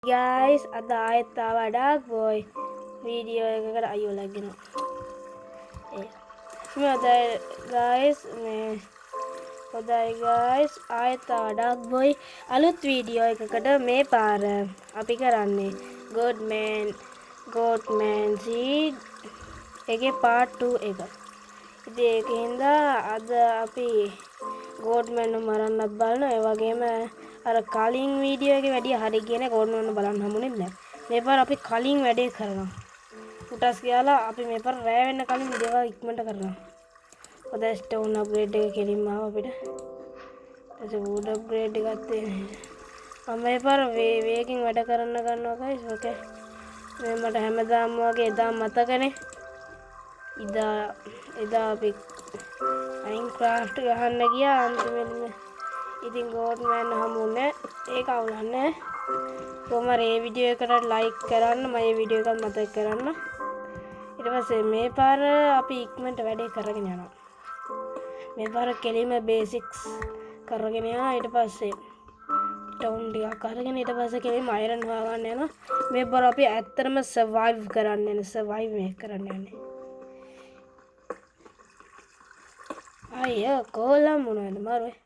guys, ada ayat tawadak boy video එකකට අයියෝ ලගිනවා. මේ හොඳයි guys ආයෙත් වඩාක් boy අලුත් වීඩියෝ එකකට මේ පාර අපි කරන්නේ Goatman seed එකේ part 2 එක. ඉතින් ඒකින්ද අද අපි Goatman මරන්නත් බලනවා. ඒ වගේම අර කලින් වීඩියෝ එකේ වැඩි හරි කියන Goatman බලන්න හම්බුනේ නැහැ. මේ පාර අපි කලින් වැඩේ කරනවා. උටස් ගියාලා අපි මේ පාර රෑ වෙන්න කලින් දේවල් ඉක්මනට කරනවා. ඔද ස්ටෝන් අප්ග්‍රේඩ් එක කෙලින්ම ආව අපිට. ඊට වුඩ් අප්ග්‍රේඩ් එකක් තියෙනවා. මම මේ පාර වේගෙන් වැඩ කරන්න ගන්නවා guys. ඕකේ. මේ මට හැමදාම වගේ එදා මතකනේ. එදා අපි Minecraft ගහන්න ගියා අන්තිමේදී. ඉතින් Goatman හම්බුනේ. ඒක අවුලන්නේ. කොහොම මේ වීඩියෝ එකට ලයික් කරන්න, මගේ වීඩියෝ එකත් මතක කරන්න. ඊට පස්සේ මේ පාර අපි ඉක්මනට වැඩේ කරගෙන යනවා. මේ පාර කෙලිම බේසික්ස් කරගෙන යනවා. ඊට පස්සේ ටවුන් ටිකක් අරගෙන ඊට පස්සේ කෙලිම අයරන් හොයාගන්න යනවා. මේ පාර අපි ඇත්තටම සර්වයිව් කරන්න යන්නේ. සර්වයිව් මේක කරන්න යන්නේ. අයියෝ කොහොලම් මොනවද මාරුවේ?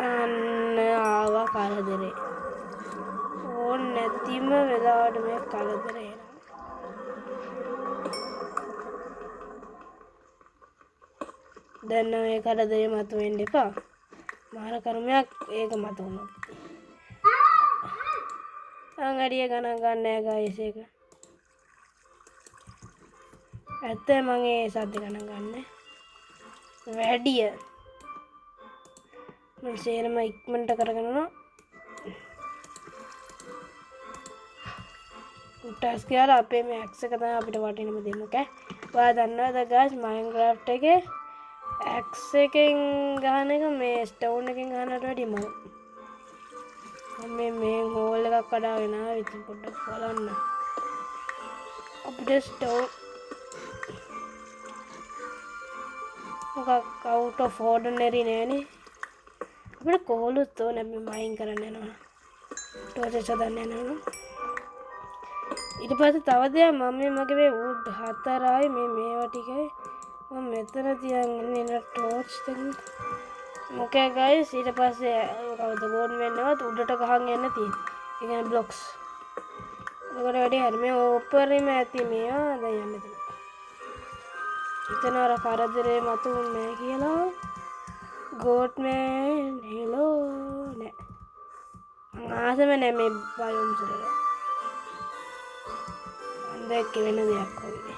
අන්න ආවා කරදරේ. ඕන් නැතිම වෙලාවට මේ කරදරේ එනවා. දැන් ඒ කරදරේ මතුවෙන්න එපා. මාර කර්මයක් ඒක මතුවුණා. අංගඩිය ගණන් ගන්න නෑ ගයිස් ඒක. ඇත්ත මම ඒ සද්ද ගණන් ගන්නෑ. වැඩිය මම සේරම ඉක්මනට කරගෙන යනවා. ටස් කියලා අපේ මේ ඇක්ස් එක තමයි අපිට වටිනම දෙන්න ඕකේ. ඔයා දන්නවද guys Minecraft එකේ ඇක්ස් එකෙන් ගහන එක මේ ස්ටෝන් එකෙන් ගහනට වඩා මම මේ හෝල් එකක් කඩාගෙන ආවා. ඉතින් පොඩ්ඩක් බලන්න. අපිට ස්ටෝන් මොකක් out of ordinary නෑනේ. අපිට කොහොලුත් ඕනේ අපි මයින් කරන්න යනවා. ටෝචස් හදන්න යනවා. ඊට පස්සේ තව දෙයක් මම මගේ මේ වුඩ් 4යි මේවා ටිකයි මම මෙතන තියන් ඉන්නේ ටෝච් දෙන්න. මොකද guys ඊට පස්සේ කවුද Goatman නවත් උඩට ගහන් යන්න තියෙන්නේ. ඒ කියන්නේ බ්ලොක්ස්. ඒකට වැඩි හරි මේ ඕපරේම ඇති මේවා දැන් යන්න තියෙනවා. ඉතන අර කරදරේ මතුන්නේ කියලා Goatman hello නෑ. මං ආසම නෑ මේ බයෝම්ස් වල. අන්දෙක් වෙන දෙයක් වගේ.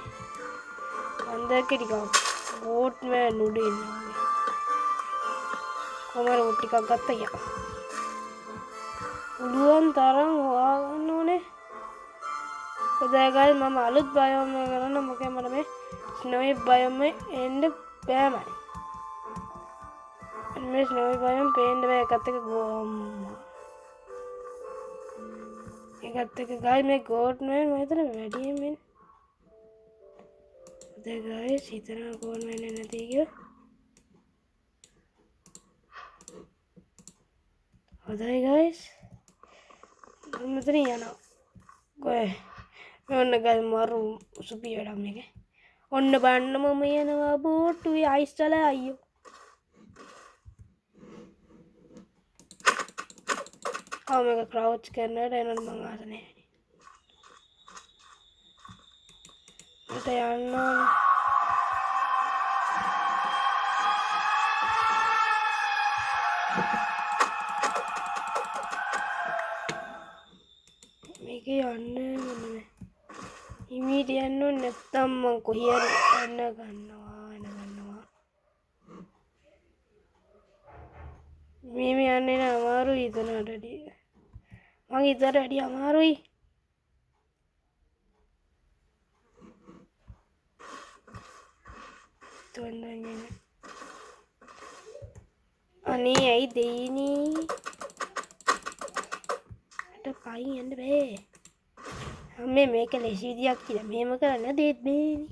අන්දෙක් ටිකක් Goatman උඩ ඉන්නවා. කොමර උඩ ටිකක් ගත්තා යා. උළුවන් තරම් හොයාගන්න ඕනේ. ඔදාගල් මම අලුත් බයෝම් එක කරන්න මොකද මට මේ ස්නෝයි බයෝම් එන්න බෑමයි. මේ ස්නෝයි බයෝම් පේන්න බෑ එකත් එක ගොම්. එකත් එක ගයි මේ Goatman මම හිතන වැඩියෙන් ඔතේ ගයිස් හිතන Goatman නැති කියලා. හොඳයි ගයිස් මම මෙතන යනවා. කොහේ ඔන්න ගල් මරු සුපි වැඩක් මේක. ඔන්න බලන්න මම යනවා බෝට්ටුවේ අයිස් වල අයියෝ. මේක ක්‍රවුච් කරනට එනොත් මං ආස නැහැ. මට යන්න ඕනේ. මේකේ යන්නේ මොන්නේ. ඉමීඩියට් යන්න ඕනේ නැත්තම් මං කොහේ හරි යන්න ගන්නවා. මේ යන්නේ නෑ අමාරුයි ඉතනට වැඩි. මං ඉතට වැඩි අමාරුයි. අනේ ඇයි දෙයිනේ? මට පයින් යන්න බෑ. මේක ලේසි විදියක් කියලා මෙහෙම කරන්න දෙත් බෑනේ.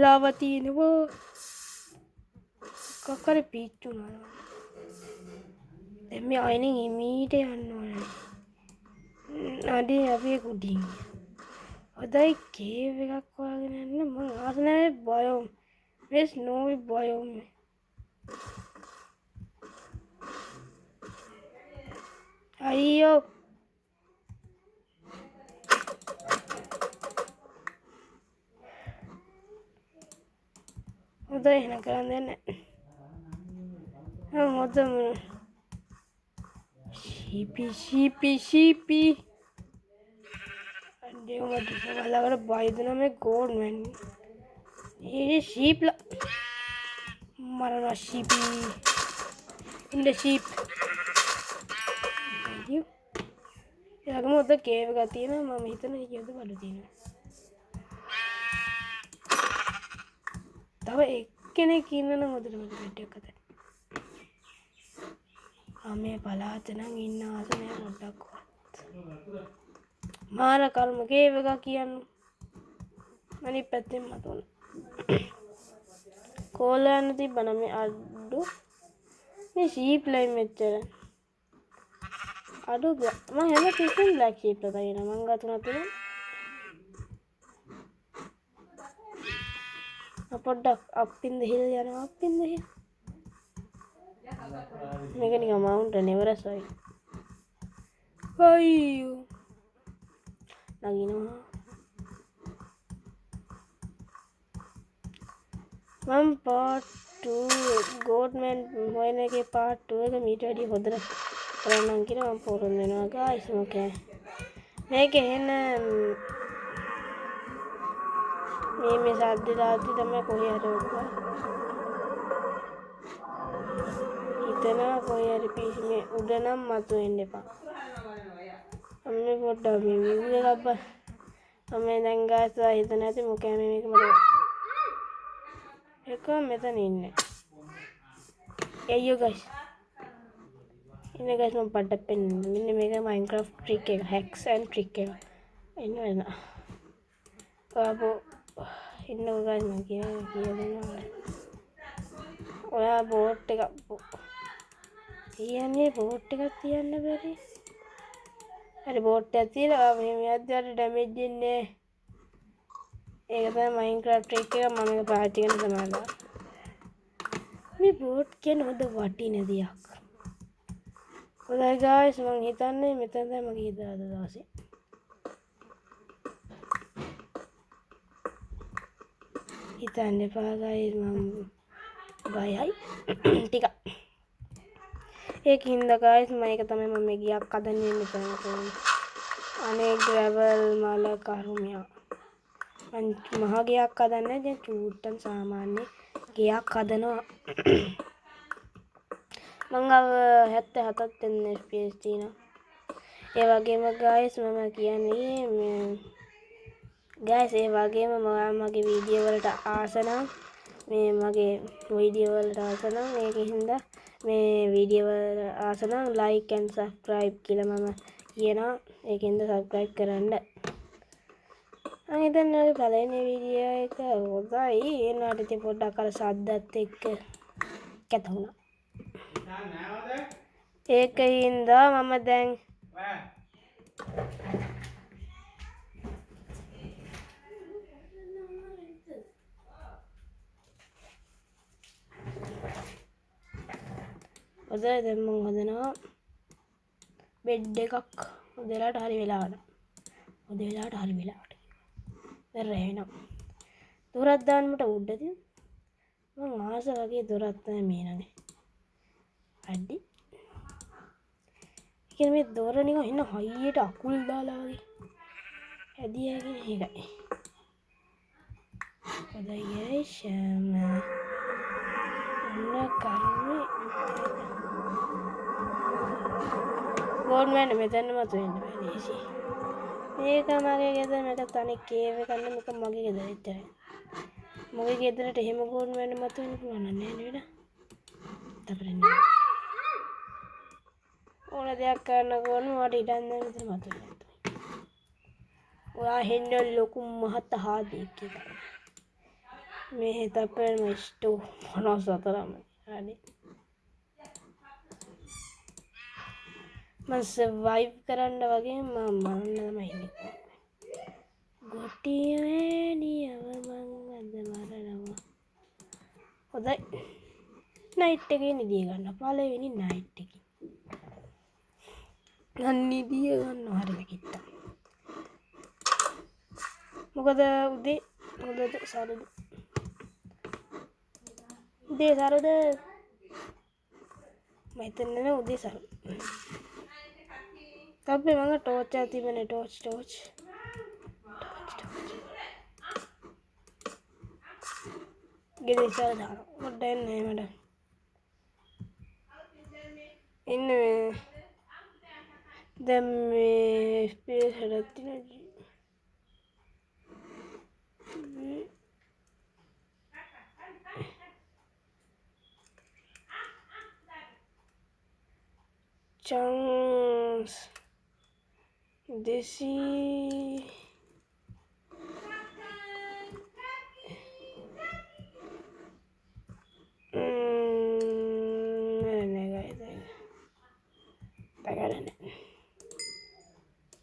ලව තියෙනවා. කොක්කරේ පීච්චුනා. දැන් මේ අයිනෙන් එමීට යන්න ඕනේ. අඩේ අපි කුඩින්. හොඳයි කේව් එකක් හොයාගෙන යන්න මම ආස නැහැ බයෝම්. මේ ස්නෝයි බයෝම්. අයියෝ හොඳයි එහෙනම් කරන් දෙන්න. හොඳම ශීපි අඩේ මට සමහරවල් බයිදන මේ ගෝඩ් මැන්. ඒ ශීප්ලා මරනවා ශීපි in the sheep. අයියෝ එයාගම ඔත කේව් එකක් තියෙනවා මම හිතන කියද බඩු තියෙනවා. තව එක්කෙනෙක් ඉන්නනම් හොඳට මට බෙඩ් එකක් හදන්න. මේ පලාත නම් ඉන්න ආස නෑ පොඩ්ඩක්වත්. මාර කර්ම කේව් එකක් කියන්න. අනිත් පැත්තෙන් මතුන. කෝල යන්න තිබ්බනම් මේ අඩු මේ ෂීප් ලයින් මෙච්චර. අඩු මම හැම තිස්සෙම බ්ලැක් ෂීප් එක තියෙනවා. මං ගතුනක් තියෙනවා. පොඩ්ඩක් up in the hill යනවා up in the hill. මේක නිකන් මවුන්ටන් එවරස් වගේ. අයියෝ. නගිනවා. මම part 2 ගෝඩ්මන් හොයන එකේ part 2 එක මීට වැඩිය හොඳට කරන්නම් කියලා මම පොරොන්දු වෙනවා guys. මොකද මේක එහෙන මේ සද්ද දාති තමයි කොහේ හරි ඔක්කොම හිතනවා කොහේ හරි පිස් මේ උඩ නම් මතු වෙන්න එපා. අම්මේ පොඩ්ඩක් මේ view එකක් බලන්න. අම්මේ දැන් guys හිතන ඇති මොකද මේක මට එක මෙතන ඉන්නේ. අයියෝ guys. ඉන්නේ guys මම පඩක් පෙන්නන්න. මෙන්න මේක Minecraft trick එක hacks and trick එක. එන්න වෙන. ඔයාපෝ ඉන්නකෝ guys මම කියලා දෙනවා. ඔයා බෝට් එක තියන්නේ බෝට් එකක් තියන්න බැරි. හරි බෝට් එකක් තියලා මෙහෙම යද්දී ඩැමේජ් දෙන්නේ. ඒක තමයි Minecraft trick එක මම ඒක පාවිච්චි කරන සමානලා. මේ බෝට් කියන හොඳ වටින දෙයක්. හොඳයි guys මම හිතන්නේ මෙතන තමයි මගේ ඉදලා දවසේ. හිතන්න එපා guys මම බයයි ටිකක්. ඒකින්ද guys මම ඒක තමයි මම ගියක් හදන්නේ මෙතන. අනේ gravel මල කරුමියා. මහ ගයක් හදන්නේ දැන් චූට්ටන් සාමාන්‍ය ගයක් හදනවා. මං අව 77ක් දෙන්න FPS තියෙනවා. ඒ වගේම guys මම කියන්නේ guys ඒ වගේම මගේ වීඩියෝ වලට ආස නම් මේ මගේ වීඩියෝ වලට ආස නම් ඒකින්ද මේ වීඩියෝ වල ආස නම් like and subscribe කියලා මම කියනවා. ඒකින්ද subscribe කරන්න. අනිදන් ඔය පළවෙනි වීඩියෝ එක හොඳයි. ඒනාට ඉතින් පොඩ්ඩක් අර සද්දත් එක්ක කැත වුණා. ඒකින්ද මම දැන් ඔතන දැන් මම හදනවා බෙඩ් එකක්. හොඳ වෙලාවට හරි වෙලාවට. හොඳ වෙලාවට හරි වෙලාවට. දැන් රැවෙනවා. දොරක් දාන්න මට උඩදී. මම ආස වගේ දොරක් තමයි මේ නනේ. අඩි. ඒ මේ දොර නිකන් එන්න හයියට අකුල් දාලා වගේ. ඇදියාගෙන ඒකයි. හොඳයි guys අන්න කරුනේ. ගෝඩ්මන් මෙතන මතු වෙන්න බෑ ලේසි. මේක මගේ ගෙදර මේක තනි කේව් එකක් නෙමෙයි මේක මගේ ගෙදර විතරයි. මගේ ගෙදරට එහෙම ගෝඩ්මන් මතු වෙන්න පුළුවන් නෑ නේද? තපරන්නේ. ඕන දෙයක් කරන්න ඕන මට ඉඩම් නැහැ විතර මතු වෙන්න. ඔයා හෙන්න ලොකු මහත් හාදෙක් කියලා. මේ හිතපෙන් මිස්ටෝ 54ම. හරි. මම සර්වයිව් කරන්න වගේ මම මරන්න තමයි ඉන්නේ. ගොටිය නියව මං අද මරනවා. හොඳයි. නයිට් එකේ නිදිය ගන්න. පළවෙනි නයිට් එකේ. නිදිය ගන්න හරියට කිට්ටා. මොකද උදේ මොකද සරුද? උදේ සරුද? මම හිතන්නේ උදේ සරුද. tapi මම ටෝච් එක තිබුණේ ටෝච්. ගෙදර ඉස්සරහ දානවා. මොඩ එන්නේ මඩ. ඉන්නේ දැන් මේ ස්පේස් හදලා තියෙනවා. chance desi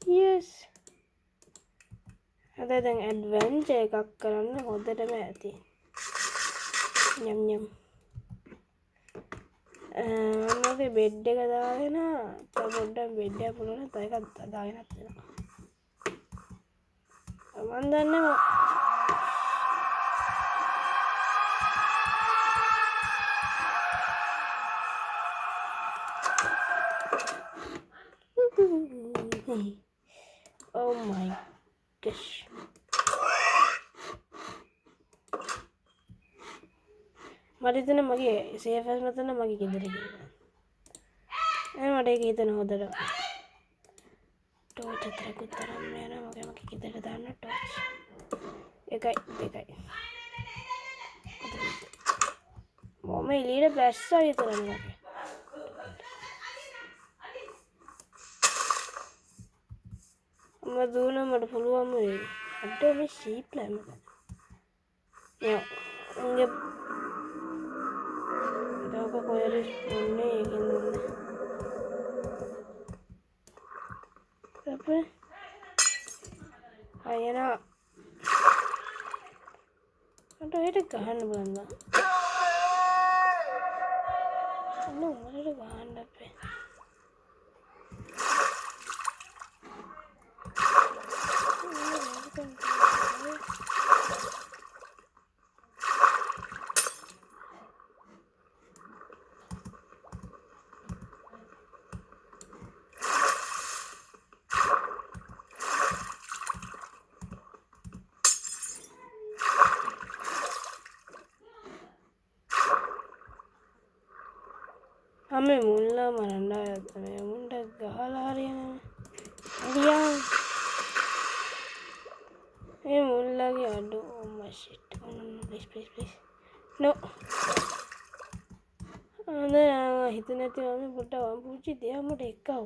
yes ada දැන් adventure එකක් කරන්න හොඳටම ඇති යම් මගේ බෙඩ් එක දාගෙන පොඩ්ඩක් බෙඩ් එක පුරවන තව එකක් දාගෙනත් වෙනවා මම දන්නේ oh my gosh මට හිතෙන මගේ සේෆ්ස් මතන මගේ ගෙදර ගිහින් මට ඒක හිතෙන හොදට ටෝච් එකකුත් තරම් නෑ මගේ ගෙදර දාන්න ටෝච් එකයි මම එළියට බැස්සා විතරනේ මගේ මම දුවන මට පුළුවන් වෙයි අද මේ ෂීප් ලෑම යා උන්ගේ දවක කොයරි උන්නේ ඒකින් දුන්නේ tapi ayana ada itu gahan belanda no ada gahan tapi हमें मुल्ला मरंडा है मुंडा गहला हरिया ये मुल्ला की आडू oh my shit please no अरे हितने तो हमें बुड्ढा वहाँ पूछी दिया मुझे एकाव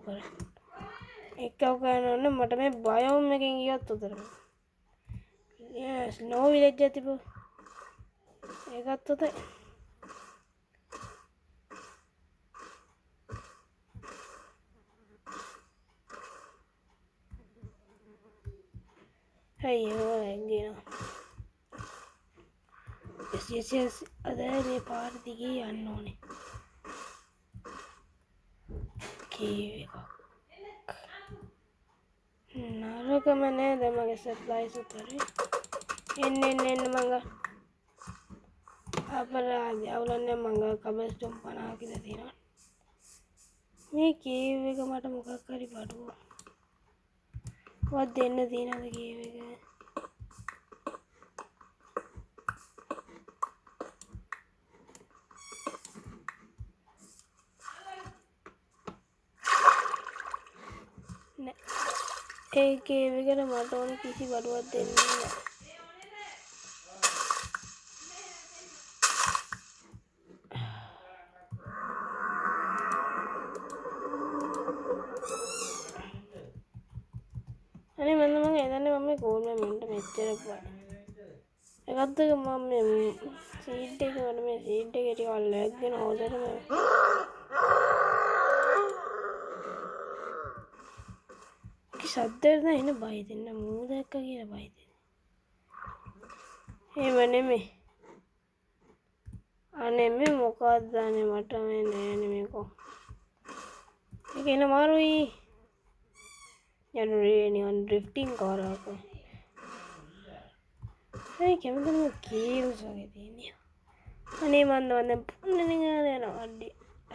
करना ना मट में बायो में कहीं गया तो तरह यस नो विलेज जाती वो एक तो था अयो गया yes अरे ये पार दिखी अनोने केवेगा नारक मैंने दमगे सप्लाईस उतरे इन मंगा अपराध आवलने मंगा कबस चंपना की दीना मैं केवेगा माटा मुका करी पाडू वो दिन दीना तो केवेगा एक वगैरह माटो ने किसी बर्बाद देनी है अरे मतलब मैं कहता नहीं मम्मी गोल में मिनट में इच्छा रख पाए एक आध तक मम्मी सीट के बारे में सीट के लिए वाले लेकिन हो जाए मैं සද්දෙට එන බය දෙන්න මූ දැක්ක කියලා බය දෙන්න. එහෙම නෙමෙයි. අනේ මේ මොකක්ද අනේ මට මේ නෑනේ මේක. ඒක එන මාරුයි. යන්නේ නිකන් ඩ්‍රිෆ්ටිං කාර් එකක්. ඒ කැමතිම කීව්ස් වගේ තියෙනවා. අනේ මන් දැන් පුන්නේ නෑ නෝ අඩි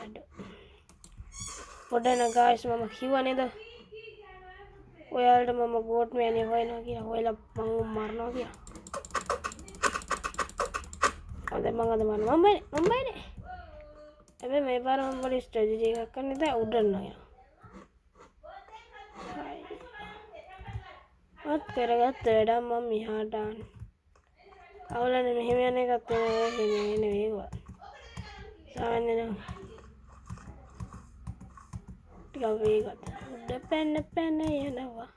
අඩ. පොඩන ගායිස් මම කිව්වා නේද? ඔයාලට මම ගෝට් මෑනේ හොයනවා කියලා. හොයලා මම මරනවා කියලා. අද මම මරනවා මම බයිනේ. හැබැයි මේ පාර මම පොඩි ස්ට්‍රැටජි එකක් කරන්න ඉතින් උඩට යනවා. අත් කරගත්ත වැඩක් මම මිහාට ආන්නේ. අවුලන්නේ මෙහෙම යන එකත් නෙවෙයි ඒක. සාමාන්‍ය ටිකක් වේගත්. උඩ පැන පැන යනවා.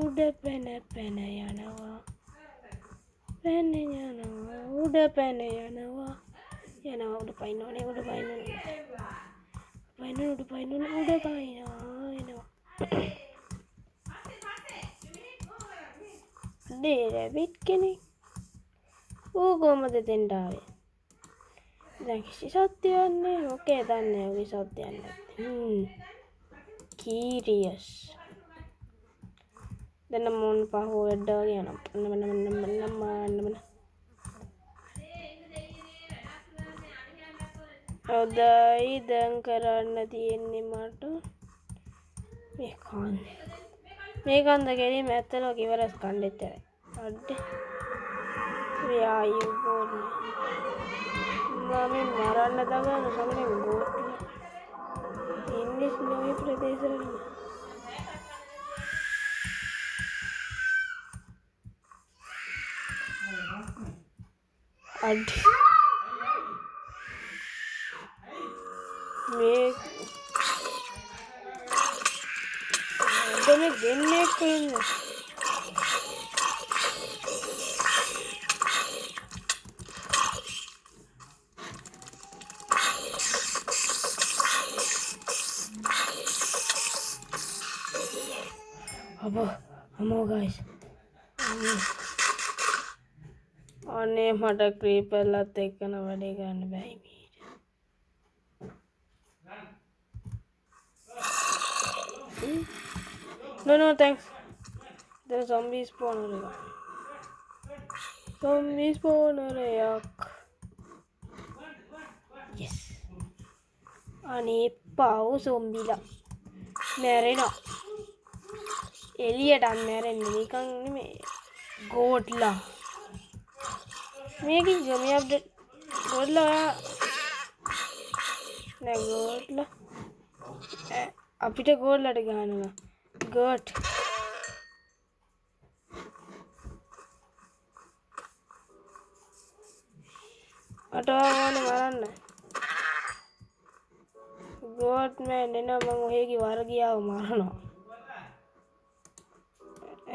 උඩ පැන පැන යනවා. පැන යනවා. උඩ පැන යනවා. යනවා උඩ පයින්නෝනේ උඩ පයින්නෝනේ. උඩ පයින්නවා එනවා. ඩේ රැබිට් කෙනෙක්. ඌ කොහමද දෙන්න ආවේ? දැන් කිසි සත්‍යයක් නෑ. ඔකේ දන්නේ ඔගේ සත්‍යයක් නැත්තේ. කීරියස්. දැන් මොන් පහුව වැඩ යනවා. ඔදයි දැන් කරන්න තියෙන්නේ මට මේ කන්ද ගෙලීම ඇත්තලෝ කිවරස් කණ්ඩෙත් ඇයි අඩ්ඩ ව්‍යායු ගෝඩ් මම මරන්න දගන්න සමන ගෝඩ් ඉන්දිස් නොයි ප්‍රදේශවල අඩ් මේ දෙන්නේ කොහෙන්ද අමෝ ගයිස් අනේ මට ක්‍රීපර්ලත් එක්කන වැඩේ ගන්න බෑ මීට no thanks there is zombie spawner yak yes අනේ පාව zombieලා මැරෙනවා එළියට මැරෙන්නේ නිකන් නෙමෙයි ගෝඩ්ලා මේකේ ගමේ අප්ඩේට් ගෝඩ්ලා නෑ ගෝඩ්ලා අපිට ගෝඩ්ලාට ගහනවා ගෝඩ් අටවන්නේ මරන්න ගෝඩ් මෑන් එන මම ඔයගේ වර්ගියාව මරනවා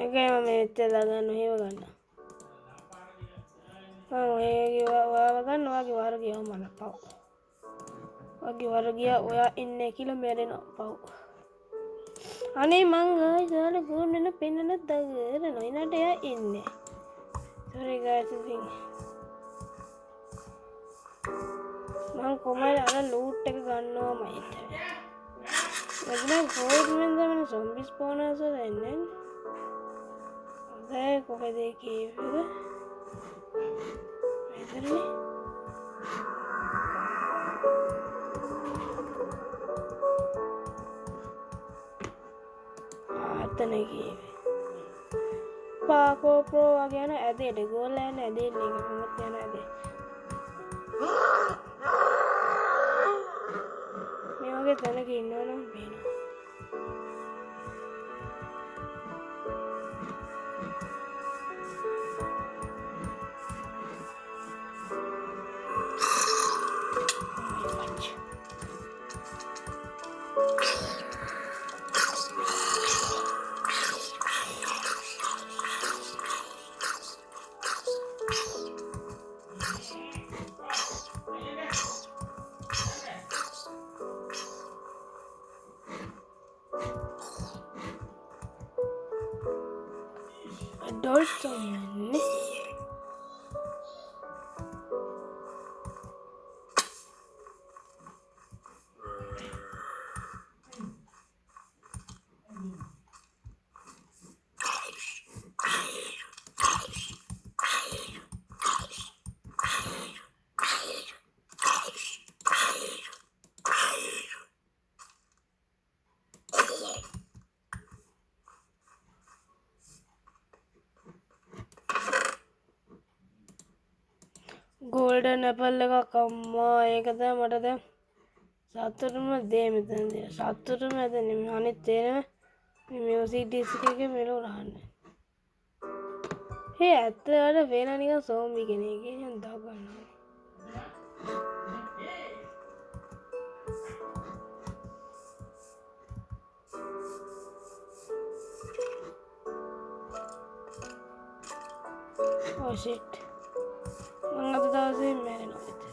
ඒකයි මම මෙච්චර දාගන්න හේව ගන්න මම ඔයගේ වාව ගන්න ඔයාගේ වර්ගියාව මරනවා ඔයාගේ වර්ගියා ඔයා ඉන්නේ කියලා මැරෙනවා පව් අනේ මං ගායිස් ඔයාලා ගෝඩ් වෙන පෙන්නන දගරනවා ඉන්නට එයා ඉන්නේ sorry guys ඉතින් මං කොහමද අර ලූට් එක ගන්නවමයි හිතන්නේ ගෝඩ් වෙන තමයි zombies ස්පෝනර්ස් වල එන්නේ දැන් කොහෙද කීවේ මෙතනනේ අතන කීවේ පාකෝ ප්‍රෝ වගේ යන ඇදෙට ගෝල්ලා යන ඇදෙන්නේ කොහොමද යන ඇදේ මේ වගේ තැනක ඉන්නවනම් පේනවා ඇඩෝල්ට් යන්නේ ගෝල්ඩන් ඇපල් එකක් අම්මා ඒක තමයි මට දැන් සතුටුම දේ මෙතනදී සතුටුම ඇද නෙමෙයි අනිත් තේරෙන මේ මියුසික් ඩිස්ක් එකේ මෙලෝ රහන්නේ හේ ඇත්තට වෙන නිකන් සෝම්බි කෙනෙක් කියන දා ගන්නවා oh shit මං අද දවසේ මැරෙනවා විතර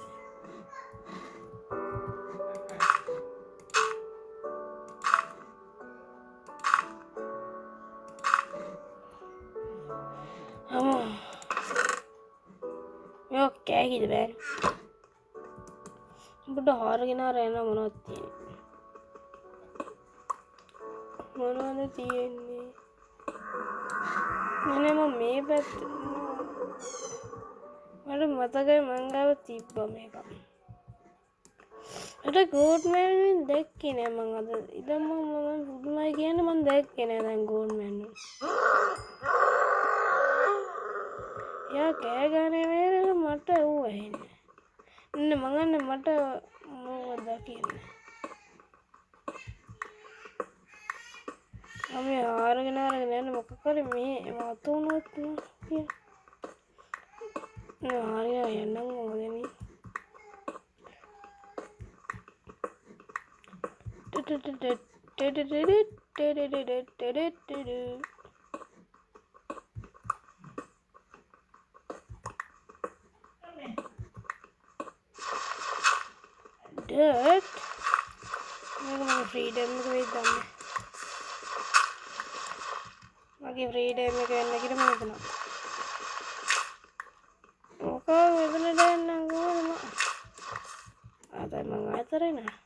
අම්මා මේ කෑගිද බෑ උඹට හාරගෙන ආරෙන්න මොනවද තියෙන්නේ මොනවද තියෙන්නේ මම මේ පැත්ත මට මතකයි මං ගාව තිබ්බා මේක අර ගෝඩ්මෑන් දැක්කේ නෑ මං අද ඉතින් මම පුදුමයි කියන්නේ මං දැක්කේ නෑ දැන් ගෝඩ්මෑන් යා කෑ ගානේ වේරෙල මට ඌ ඇහෙන්නේ නේ මං මට මොකද කියන්නේ මම ආරගෙන යන්නේ මොකක් කරේ මේ වතු උනොත් නේ ආරියා යන්න මොකදනේ Dirt. Make freedom එක වෙයි දන්නේ. මගේ freedom එක වෙන්න කියලා මම හිතනවා. මොකෝ වෙදෙන දැන් නංගෝ අද මම අතරේ නෑ.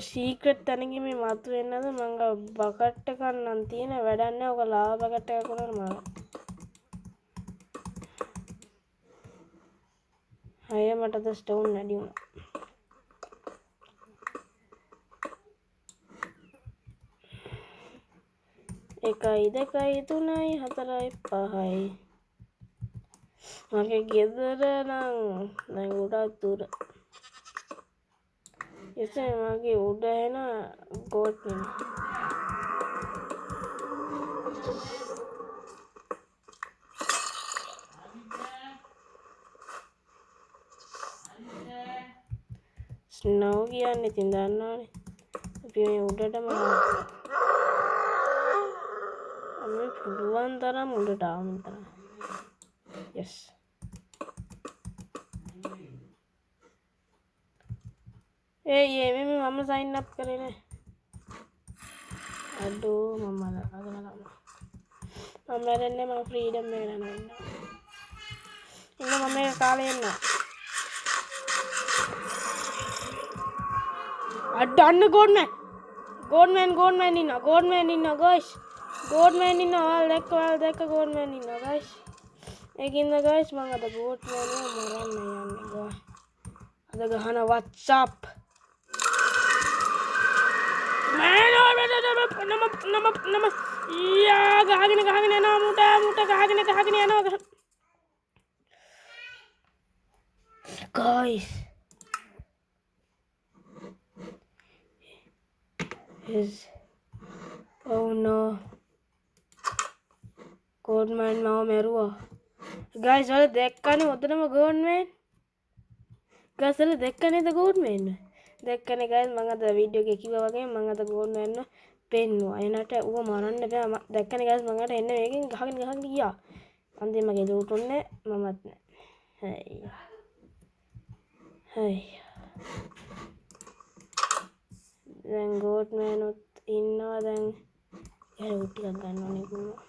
සීක්‍රට් තැනකින් මේ මතු වෙන්නද මං බකට් එකක් නම් තියෙන වැඩක් නෑ ඔක ලාවා බකට් එකක් වුණා මම අය මට ද ස්ටෝන් නැඩි වුණා 1 2 3 4 5යි මගේ ගෙදර නම් දැන් ගොඩක් දුර එසේ මගේ උඩ එන ගෝට් නේ ස්නෝ කියන්නේ ඉතින් දන්නවනේ අපි මේ උඩටම අපි පුළුවන් තරම් උඩට ආවම තමයි yes ये मम्मा साइन अप करे ने अड्डो मम्मा अगला मम्मा रेन्ने मम फ्रीडम मेरा ना इंग मम्मे काले ना अड्डन गोडमैन इन्ना गाइस गोडमैन इन्ना वाल देख गोडमैन इन्ना गाइस लेकिन गाइस मंगा द गोडमैन मरन नहीं आने गा अद गहना व्हाट्सएप नम या गहाගෙන යනවා මුට ගහගෙන යනවා guys is oh no goldman මාව මැරුවා guys ඔයාලා දැක්කනේ ඔතනම goldman guys ඔයාලා දැක්කනේද goldman දැක්කනේ guys මම අද වීඩියෝ එකේ කිව්වා වගේ මම අද goldman පෙන්නුවා එනට ඌව මරන්න බෑ දැක්කනේ guys මම අර එන්න මේකෙන් ගහගෙන ගියා අන්තිම මගේ ලූට් උන්නේ මමත් නෑ හයි හයි දැන් ගෝඩ් මෑනුත් ඉන්නවා දැන් එයාලා උඩ ටිකක් ගන්න ඕනේ ගුණා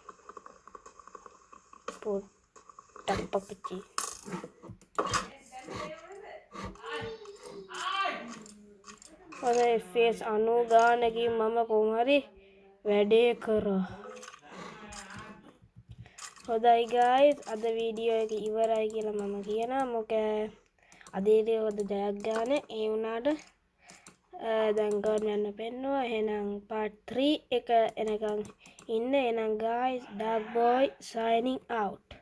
පොට්ටක් පපචි ඔය FPS 90 ගානකින් මම කොහොම හරි වැඩේ කරා හොඳයි guys අද වීඩියෝ එක ඉවරයි කියලා මම කියනවා මොකද අදේදී හොඳ ජයග්‍රහණය ඒ වුණාට දැන් ගන්න පෙන්නවා එහෙනම් part 3 එක එනකන් ඉන්න එහෙනම් guys dark boy signing out